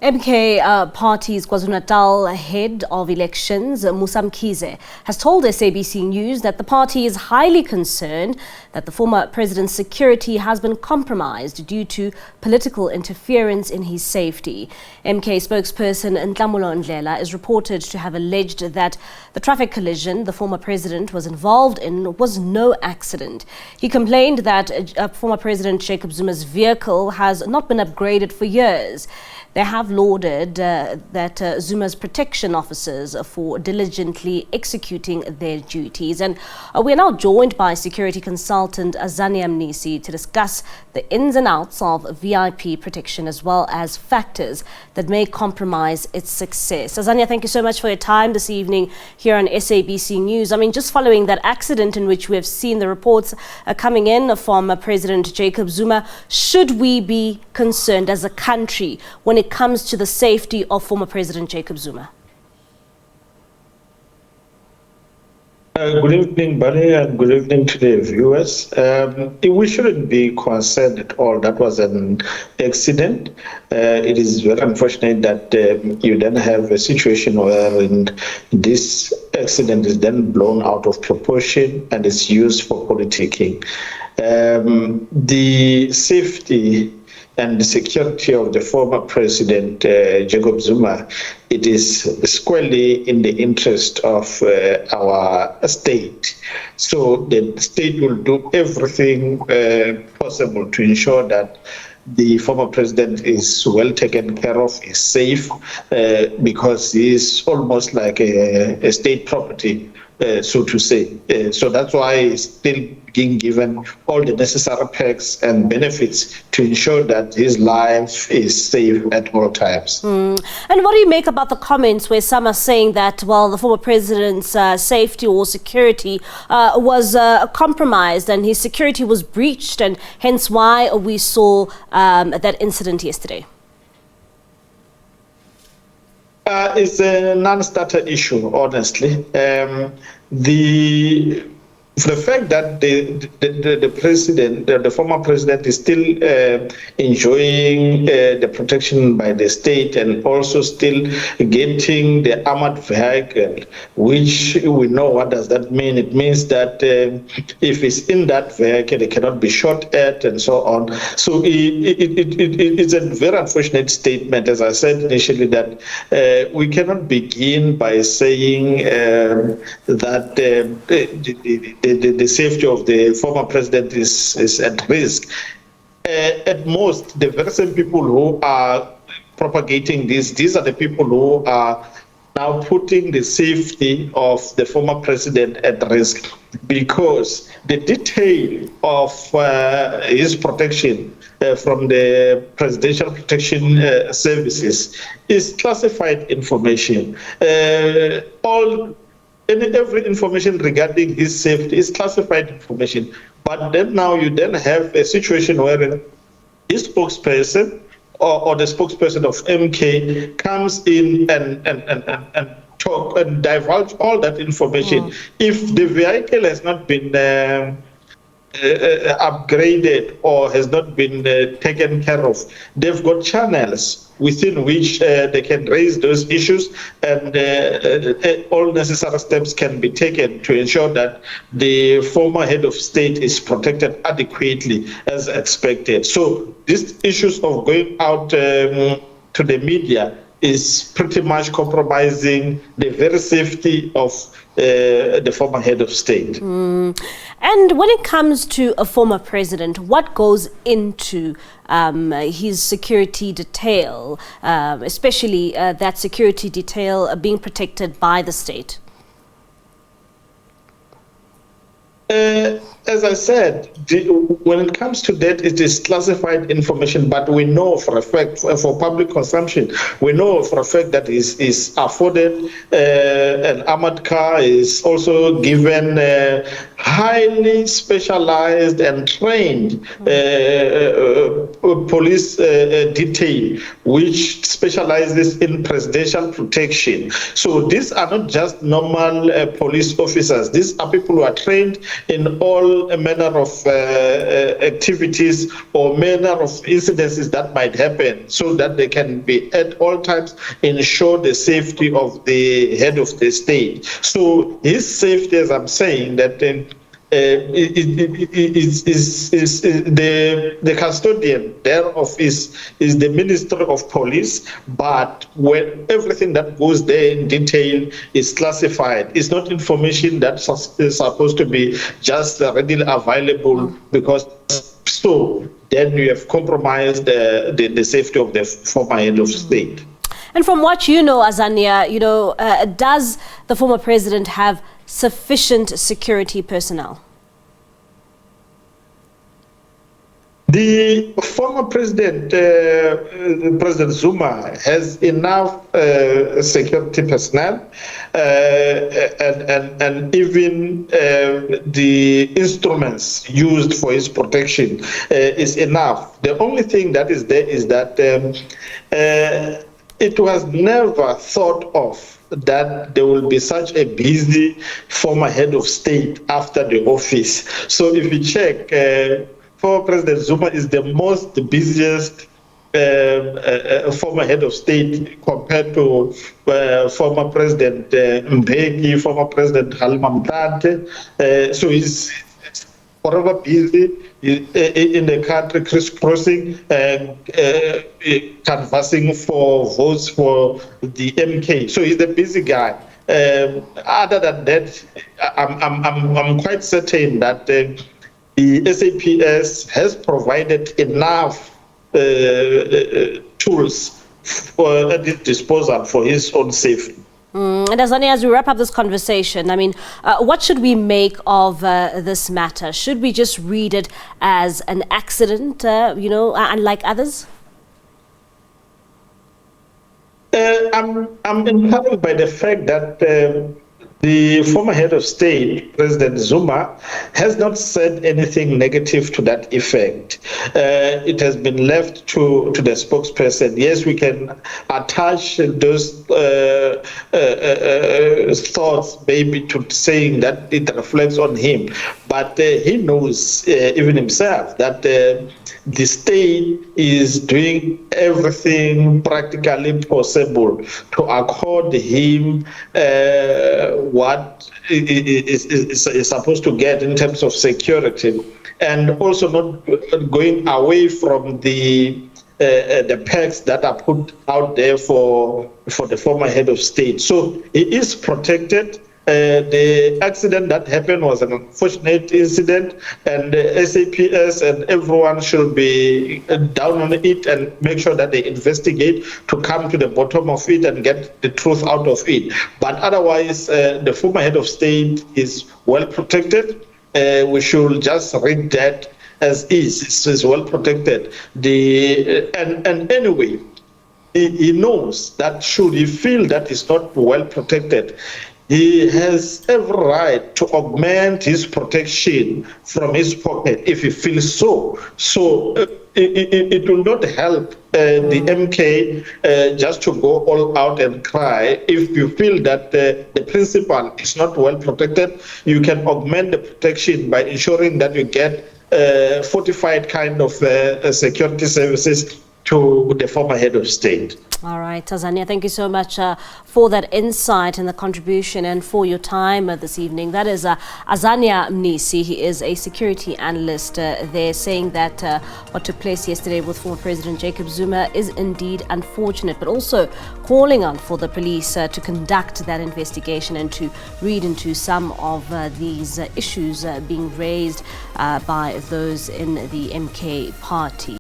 MK Party's KwaZulu-Natal head of elections, Musa Mkhize, has told SABC News that the party is highly concerned that the former president's security has been compromised due to political interference in his safety. MK spokesperson Nhlamulo Ndhlela is reported to have alleged that the traffic collision the former president was involved in was no accident. He complained that former President Jacob Zuma's vehicle has not been upgraded for years. They have lauded that Zuma's protection officers for diligently executing their duties. And we're now joined by security consultant Azaniah Mnisi to discuss the ins and outs of VIP protection as well as factors that may compromise its success. Azaniah, thank you so much for your time this evening here on SABC News. I mean, just following that accident in which we have seen the reports coming in from President Jacob Zuma, should we be concerned as a country when it comes to the safety of former President Jacob Zuma? Good evening, Bunny, and good evening to the viewers. We shouldn't be concerned at all. That was an accident. It is very unfortunate that you then have a situation where this accident is then blown out of proportion and is used for politicking. The safety and the security of the former president, Jacob Zuma, it is squarely in the interest of our state. So the state will do everything possible to ensure that the former president is well taken care of, is safe, because he is almost like a state property, so to say. So that's why he's still being given all the necessary perks and benefits to ensure that his life is safe at all times. And what do you make about the comments where some are saying that, well, the former president's safety or security was compromised and his security was breached, and hence why we saw that incident yesterday? It's a non-starter issue, honestly. The fact that the president, the former president, is still enjoying the protection by the state and also still getting the armored vehicle, which we know what does that mean. It means that if it's in that vehicle, it cannot be shot at and so on. So it's a very unfortunate statement, as I said initially, that we cannot begin by saying that the safety of the former president is at risk. At most, the very same people who are propagating this, these are the people who are now putting the safety of the former president at risk, because the detail of his protection from the Presidential Protection Services is classified information. Every information regarding his safety is classified information. But then now you then have a situation where his spokesperson or the spokesperson of MK comes in and talk and divulge all that information. If the vehicle has not been upgraded or has not been taken care of, they've got channels within which they can raise those issues, and all necessary steps can be taken to ensure that the former head of state is protected adequately as expected. So these issues of going out to the media is pretty much compromising the very safety of the former head of state. And when it comes to a former president, what goes into his security detail, especially that security detail being protected by the state? As I said, when it comes to that, it is classified information, but we know for a fact, for public consumption, we know for a fact that is afforded an armored car, is also given highly specialized and trained police detail, which specializes in presidential protection. So these are not just normal police officers. These are people who are trained in all manner of activities or manner of incidences that might happen, so that they can be at all times ensure the safety of the head of the state. So his safety, as I'm saying, that the custodian thereof is the Ministry of Police, but when everything that goes there in detail is classified, it's not information that is supposed to be just readily available, because so then you have compromised the safety of the former head of state. And from what you know, Azaniah, does the former president have sufficient security personnel? The former president, President Zuma, has enough security personnel, and even the instruments used for his protection is enough. The only thing that is there is that it was never thought of that there will be such a busy former head of state after the office. So if you check, former President Zuma is the most busiest former head of state compared to former President Mbeki, former President Nhlamulo Ndhlela. So he's forever busy in the country, crisscrossing and canvassing for votes for the MK. So he's a busy guy. Other than that, I'm quite certain that the SAPS has provided enough tools at his disposal for his own safety. And Azaniah, as we wrap up this conversation, what should we make of this matter? Should we just read it as an accident, unlike others? I'm encouraged by the fact that the former head of state, President Zuma, has not said anything negative to that effect. It has been left to the spokesperson. Yes, we can attach those thoughts maybe to saying that it reflects on him, but he knows even himself that the state is doing everything practically possible to accord him what is supposed to get in terms of security, and also not going away from the perks that are put out there for the former head of state. So he is protected. The accident that happened was an unfortunate incident, and the SAPS and everyone should be down on it and make sure that they investigate to come to the bottom of it and get the truth out of it. But otherwise, the former head of state is well protected. We should just read that as is. It's well protected. And anyway, he knows that should he feel that it's not well protected, he has every right to augment his protection from his pocket if he feels so. So it will not help the MK just to go all out and cry. If you feel that the principal is not well protected, you can augment the protection by ensuring that you get fortified kind of security services to the former head of state. All right, Azaniah, thank you so much for that insight and the contribution and for your time this evening. That is Azaniah Mnisi. He is a security analyst there, saying that what took place yesterday with former President Jacob Zuma is indeed unfortunate, but also calling on for the police to conduct that investigation and to read into some of these issues being raised by those in the MK party.